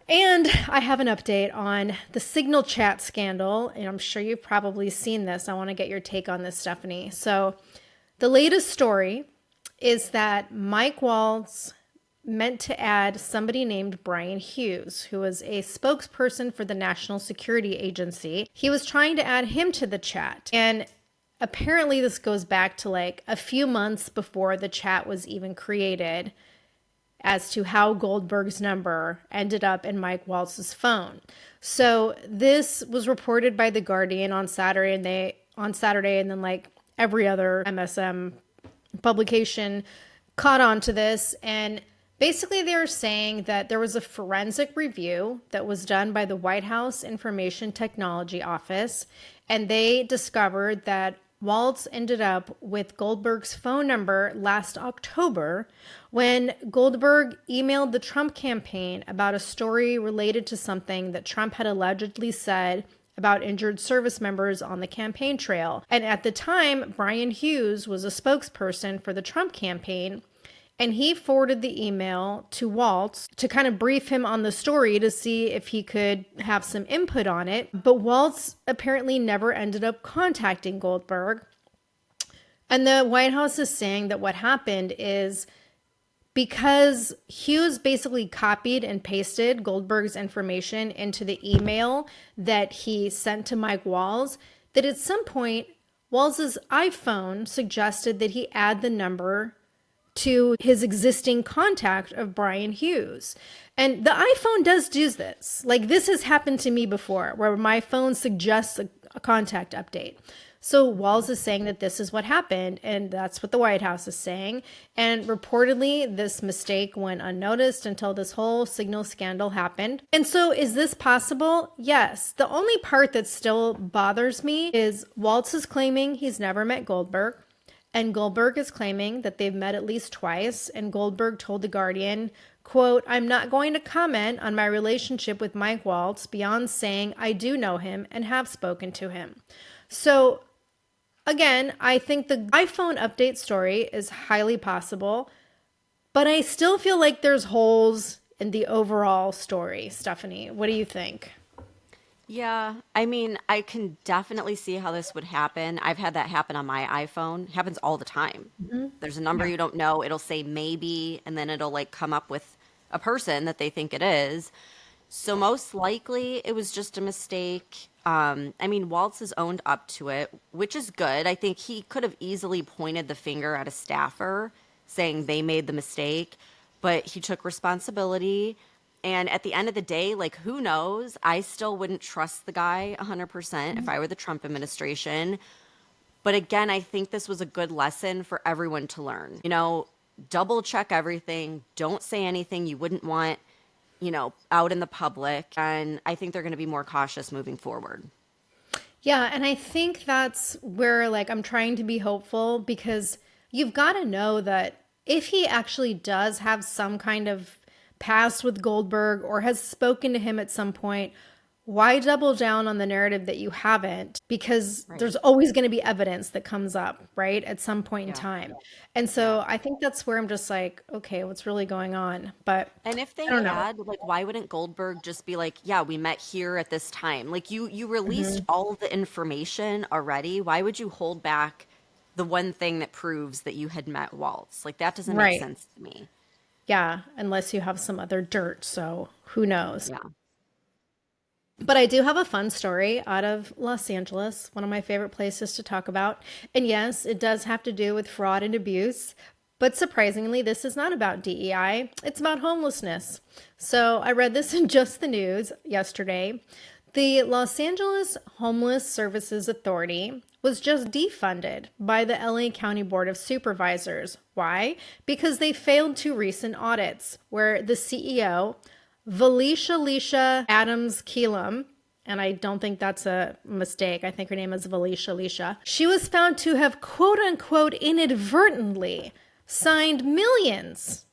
And I have an update on the Signal Chat scandal, and I'm sure you've probably seen this. I want to get your take on this, Stephanie. So the latest story is that Mike Waltz meant to add somebody named Brian Hughes, who was a spokesperson for the National Security Agency. He was trying to add him to the chat. And apparently this goes back to like a few months before the chat was even created, as to how Goldberg's number ended up in Mike Waltz's phone. So this was reported by The Guardian on Saturday, and then like every other MSM publication caught on to this. And basically they were saying that there was a forensic review that was done by the White House Information Technology Office, and they discovered that Waltz ended up with Goldberg's phone number last October when Goldberg emailed the Trump campaign about a story related to something that Trump had allegedly said about injured service members on the campaign trail. And at the time, Brian Hughes was a spokesperson for the Trump campaign, and he forwarded the email to Waltz to kind of brief him on the story to see if he could have some input on it. But Waltz apparently never ended up contacting Goldberg. And the White House is saying that what happened is because Hughes basically copied and pasted Goldberg's information into the email that he sent to Mike Waltz, that at some point, Waltz's iPhone suggested that he add the number to his existing contact of Brian Hughes. And the iPhone does do this. Like this has happened to me before, where my phone suggests a contact update. So Walz is saying that this is what happened, and that's what the White House is saying. And reportedly, this mistake went unnoticed until this whole Signal scandal happened. And so is this possible? Yes. The only part that still bothers me is Waltz is claiming he's never met Goldberg. And Goldberg is claiming that they've met at least twice. And Goldberg told The Guardian, quote, "I'm not going to comment on my relationship with Mike Waltz beyond saying I do know him and have spoken to him." So again, I think the iPhone update story is highly possible, but I still feel like there's holes in the overall story. Stephanie, what do you think? Yeah, I mean, I can definitely see how this would happen. I've had that happen on my iPhone. It happens all the time. There's a number you don't know, it'll say maybe, and then it'll like come up with a person that they think it is. So most likely it was just a mistake. I mean, Waltz has owned up to it, which is good. I think he could have easily pointed the finger at a staffer saying they made the mistake, but he took responsibility. And at the end of the day, like, who knows? I still wouldn't trust the guy 100% if I were the Trump administration. But again, I think this was a good lesson for everyone to learn. You know, double check everything. Don't say anything you wouldn't want, you know, out in the public. And I think they're going to be more cautious moving forward. Yeah, and I think that's where like I'm trying to be hopeful because you've got to know that if he actually does have some kind of past with Goldberg or has spoken to him at some point, why double down on the narrative that you haven't? Because there's Right. always going to be evidence that comes up, right? At some point in Yeah. time. And Yeah. so I think that's where I'm just like, okay, what's really going on? But And if I they don't know. had, like, why wouldn't Goldberg just be like, "Yeah, we met here at this time." Like you released Mhm. all the information already. Why would you hold back the one thing that proves that you had met Waltz? Like that doesn't make Right. sense to me. Yeah, unless you have some other dirt. So who knows? Yeah. But I do have a fun story out of Los Angeles, one of my favorite places to talk about. And yes, it does have to do with fraud and abuse. But surprisingly, this is not about DEI, it's about homelessness. So I read this in Just the News yesterday. The Los Angeles Homeless Services Authority was just defunded by the LA County Board of Supervisors. Why? Because they failed two recent audits where the CEO, Valisha Adams Keelam, and I don't think that's a mistake. I think her name is Valisha. She was found to have quote unquote inadvertently signed millions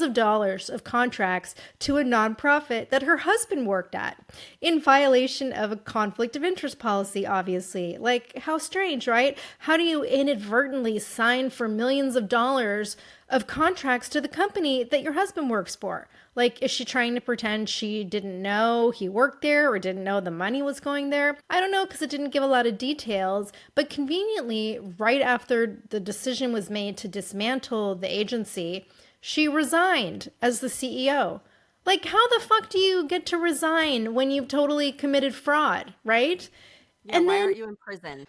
of dollars of contracts to a nonprofit that her husband worked at in violation of a conflict of interest policy, obviously. Like, how strange, right? How do you inadvertently sign for millions of dollars of contracts to the company that your husband works for? Like, is she trying to pretend she didn't know he worked there or didn't know the money was going there? I don't know because it didn't give a lot of details. But conveniently, right after the decision was made to dismantle the agency, she resigned as the CEO. Like, how the fuck do you get to resign when you've totally committed fraud, right? Yeah, And why then aren't you in prison?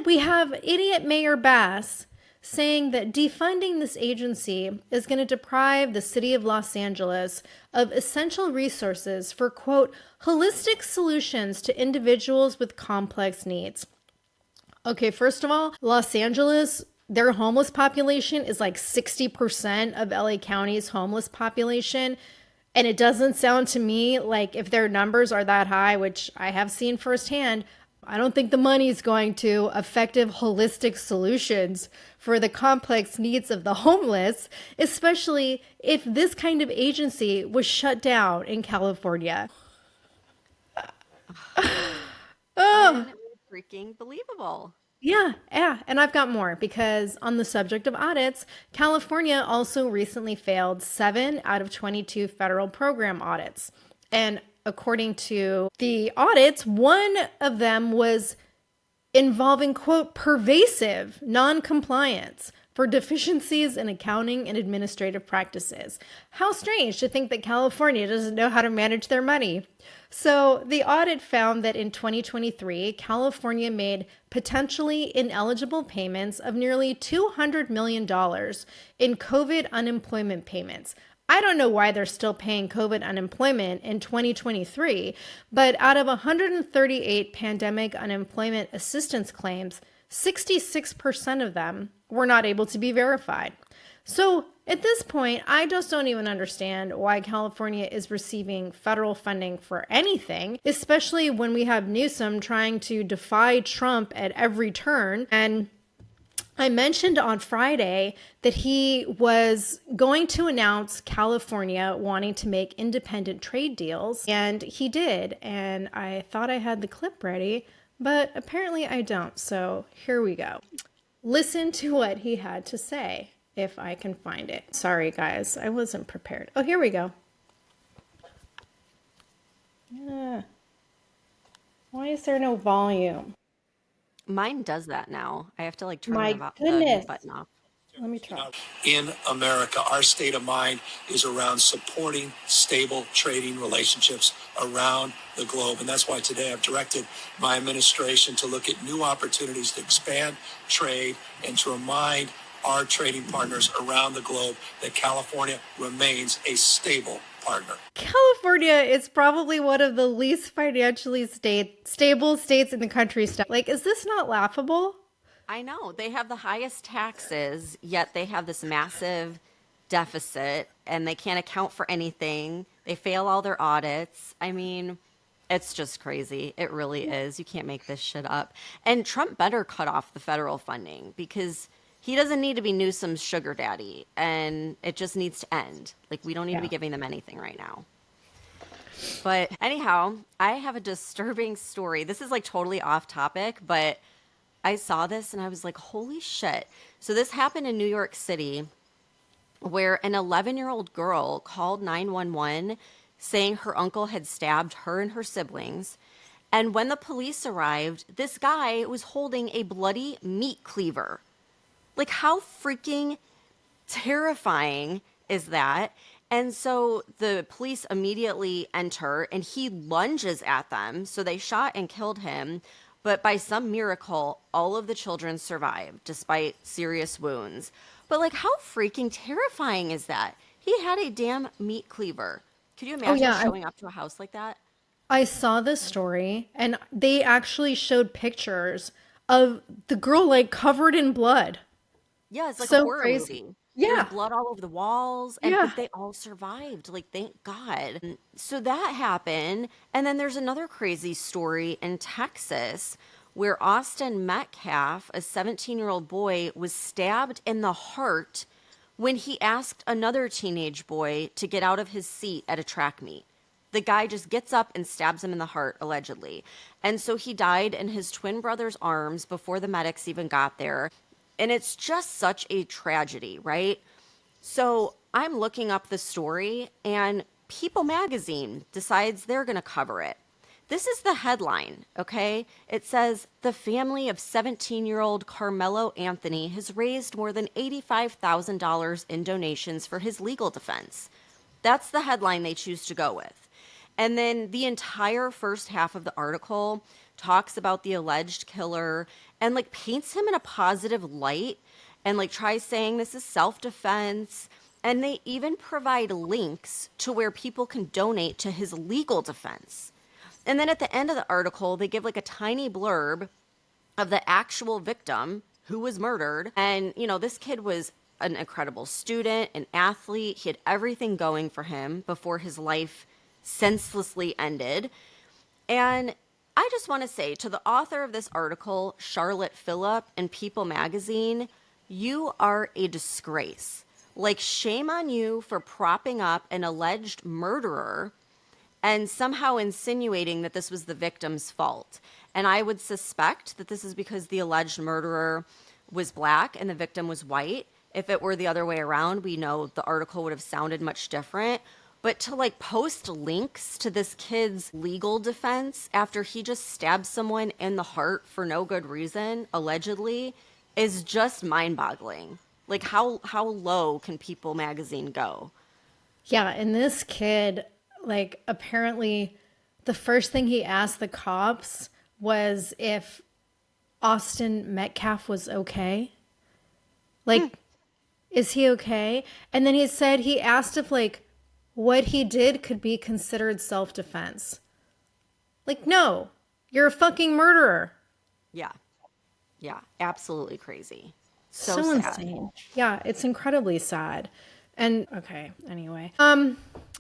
we have idiot Mayor Bass saying that defunding this agency is going to deprive the city of Los Angeles of essential resources for, quote, holistic solutions to individuals with complex needs. Okay, first of all, Los Angeles, their homeless population is like 60% of LA County's homeless population. And it doesn't sound to me like if their numbers are that high, which I have seen firsthand, I don't think the money is going to effective holistic solutions for the complex needs of the homeless, especially if this kind of agency was shut down in California. Freaking believable. Yeah. And I've got more because on the subject of audits, California also recently failed 7 out of 22 federal program audits. And according to the audits, one of them was involving, quote, pervasive noncompliance for deficiencies in accounting and administrative practices. How strange to think that California doesn't know how to manage their money. So the audit found that in 2023, California made potentially ineligible payments of nearly $200 million in COVID unemployment payments. I don't know why they're still paying COVID unemployment in 2023, but out of 138 pandemic unemployment assistance claims, 66% of them were not able to be verified. So at this point, I just don't even understand why California is receiving federal funding for anything, especially when we have Newsom trying to defy Trump at every turn. And I mentioned on Friday that he was going to announce California wanting to make independent trade deals, and he did. And I thought I had the clip ready, but apparently I don't. So here we go. Listen to what he had to say, if I can find it. Sorry, guys, I wasn't prepared. Oh, here we go. Why is there no volume? Mine does that now. I have to like turn My the goodness. mute button off. Let me try. In America, our state of mind is around supporting stable trading relationships around the globe. And that's why today I've directed my administration to look at new opportunities to expand trade and to remind our trading partners around the globe that California remains a stable partner. California is probably one of the least financially stable states in the country. Like, is this not laughable? I know. They have the highest taxes, yet they have this massive deficit and they can't account for anything. They fail all their audits. I mean, It's just crazy. It really is. You can't make this shit up. And Trump better cut off the federal funding because he doesn't need to be Newsom's sugar daddy, and it just needs to end. Like, we don't need to be Yeah. giving them anything right now. But anyhow, I have a disturbing story. This is like totally off topic, but I saw this and I was like, holy shit. So this happened in New York City where an 11-year-old girl called 911 saying her uncle had stabbed her and her siblings. And when the police arrived, this guy was holding a bloody meat cleaver. Like, how freaking terrifying is that? And so the police immediately enter and he lunges at them. So they shot and killed him. But by some miracle, all of the children survived despite serious wounds. But like, how freaking terrifying is that? He had a damn meat cleaver. Could you imagine yeah, showing up to a house like that? I saw this story and they actually showed pictures of the girl like covered in blood. Yeah, it's like a So horror crazy. movie. There's Yeah. blood all over the walls, and Yeah. but they all survived. Like, thank God. So that happened, and then there's another crazy story in Texas where Austin Metcalf, a 17-year-old boy, was stabbed in the heart when he asked another teenage boy to get out of his seat at a track meet. The guy just gets up and stabs him in the heart, allegedly. And so he died in his twin brother's arms before the medics even got there. And it's just such a tragedy, right? So I'm looking up the story, and People Magazine decides they're going to cover it. This is the headline, okay? It says, the family of 17-year-old Carmelo Anthony has raised more than $85,000 in donations for his legal defense. That's the headline they choose to go with. And then the entire first half of the article talks about the alleged killer and like paints him in a positive light and like tries saying this is self-defense. And they even provide links to where people can donate to his legal defense. And then at the end of the article, they give like a tiny blurb of the actual victim who was murdered. And, you know, this kid was an incredible student, an athlete. He had everything going for him before his life senselessly ended. And I just want to say to the author of this article, Charlotte Phillip in People Magazine, you are a disgrace. Like, shame on you for propping up an alleged murderer and somehow insinuating that this was the victim's fault. And I would suspect that this is because the alleged murderer was black and the victim was white. If it were the other way around, we know the article would have sounded much different. But to like post links to this kid's legal defense after he just stabbed someone in the heart for no good reason, allegedly, is just mind-boggling. Like, how low can People Magazine go? Yeah, and this kid, like, apparently the first thing he asked the cops was if Austin Metcalf was okay. Like, is he okay? And then he said he asked if, like, what he did could be considered self-defense. Like, no, you're a fucking murderer. Yeah. Yeah, absolutely crazy. So So sad. insane. Yeah, it's incredibly sad. And okay, anyway. All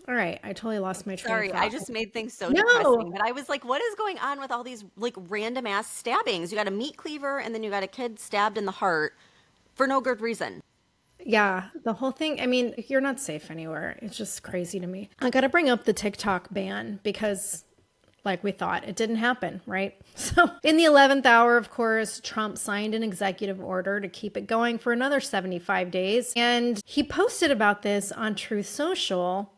right, I totally lost my train Sorry, of I thought. just made things so No. depressing. But I was like, what is going on with all these like random ass stabbings? You got a meat cleaver and then you got a kid stabbed in the heart for no good reason. Yeah, the whole thing, I mean, you're not safe anywhere. It's just crazy to me. I got to bring up the TikTok ban because, like we thought, it didn't happen, right? So, in the 11th hour, of course, Trump signed an executive order to keep it going for another 75 days. And he posted about this on Truth Social,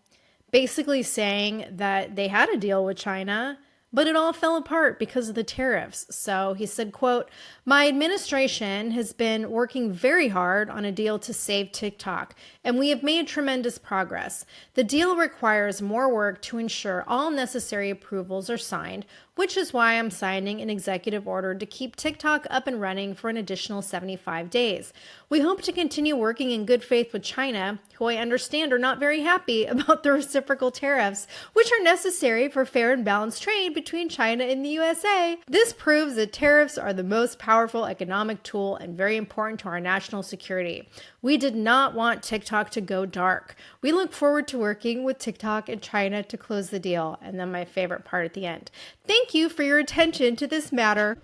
basically saying that they had a deal with China, but it all fell apart because of the tariffs. So he said, quote, my administration has been working very hard on a deal to save TikTok, and we have made tremendous progress. The deal requires more work to ensure all necessary approvals are signed, which is why I'm signing an executive order to keep TikTok up and running for an additional 75 days. We hope to continue working in good faith with China, who I understand are not very happy about the reciprocal tariffs, which are necessary for fair and balanced trade between China and the USA. This proves that tariffs are the most powerful economic tool and very important to our national security. We did not want TikTok to go dark. We look forward to working with TikTok and China to close the deal. And then my favorite part at the end. Thank you for your attention to this matter.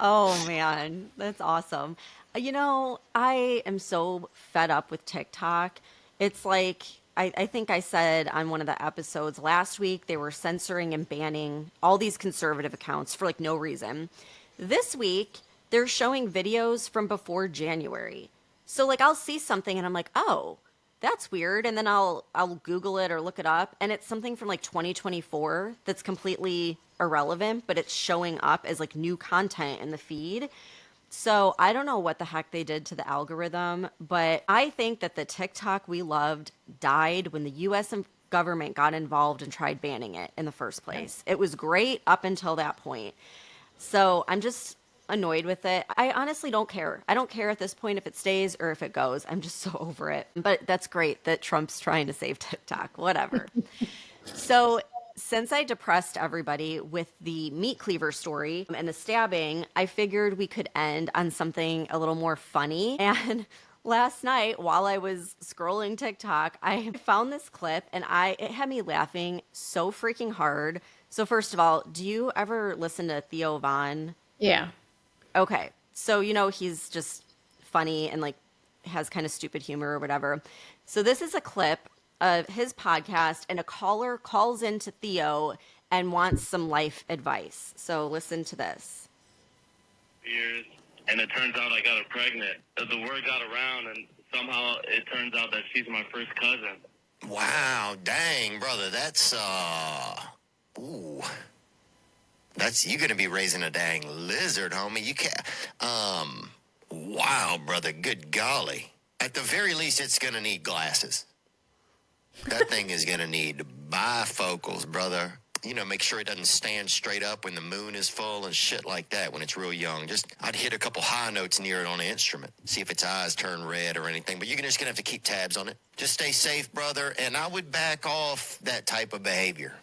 Oh man, that's awesome. I am so fed up with TikTok. It's like, I think I said on one of the episodes last week, they were censoring and banning all these conservative accounts for like no reason. This week, they're showing videos from before January. So like I'll see something and I'm like, oh, that's weird. And then I'll Google it or look it up. And it's something from like 2024 that's completely irrelevant, but it's showing up as like new content in the feed. So I don't know what the heck they did to the algorithm, but I think that the TikTok we loved died when the US government got involved and tried banning it in the first place. It was great up until that point. So I'm just annoyed with it. I honestly don't care. I don't care at this point if it stays or if it goes. I'm just so over it. But that's great that Trump's trying to save TikTok, whatever. So since I depressed everybody with the meat cleaver story and the stabbing, I figured we could end on something a little more funny. And last night, while I was scrolling TikTok, I found this clip and it had me laughing so freaking hard. So first of all, do you ever listen to Theo Von? Yeah. Okay. So, he's just funny and like has kind of stupid humor or whatever. So this is a clip of his podcast, and a caller calls into Theo and wants some life advice. So listen to this. Years, and it turns out I got her pregnant. The word got around, and somehow it turns out that she's my first cousin. Wow, dang, brother, that's, ooh. You're gonna be raising a dang lizard, homie. You can't, wow, brother, good golly. At the very least, it's gonna need glasses. That thing is going to need bifocals, brother. Make sure it doesn't stand straight up when the moon is full and shit like that when it's real young. I'd hit a couple high notes near it on the instrument. See if its eyes turn red or anything. But you're just going to have to keep tabs on it. Just stay safe, brother. And I would back off that type of behavior.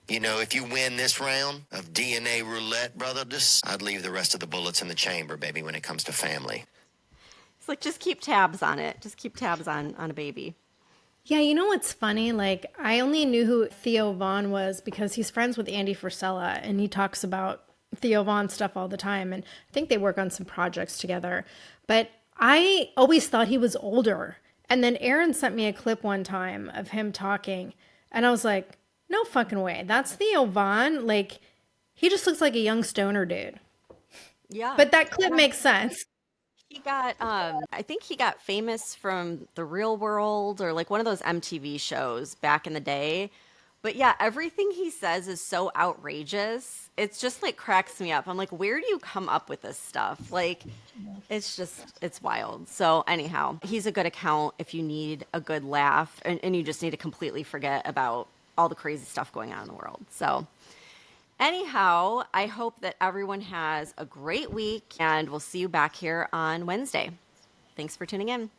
If you win this round of DNA roulette, brother, I'd leave the rest of the bullets in the chamber, baby, when it comes to family. It's like, just keep tabs on it. Just keep tabs on a baby. Yeah, you know what's funny? Like, I only knew who Theo Von was because he's friends with Andy Frisella, and he talks about Theo Von stuff all the time, and I think they work on some projects together. But I always thought he was older. And then Aaron sent me a clip one time of him talking, and I was like, no fucking way. That's Theo Von? Like, he just looks like a young stoner dude. Yeah. But that clip makes sense. He got, I think he got famous from The Real World or like one of those MTV shows back in the day. But yeah, everything he says is so outrageous. It's just like cracks me up. I'm like, where do you come up with this stuff? Like, it's wild. So anyhow, he's a good account if you need a good laugh and you just need to completely forget about all the crazy stuff going on in the world. So anyhow, I hope that everyone has a great week, and we'll see you back here on Wednesday. Thanks for tuning in.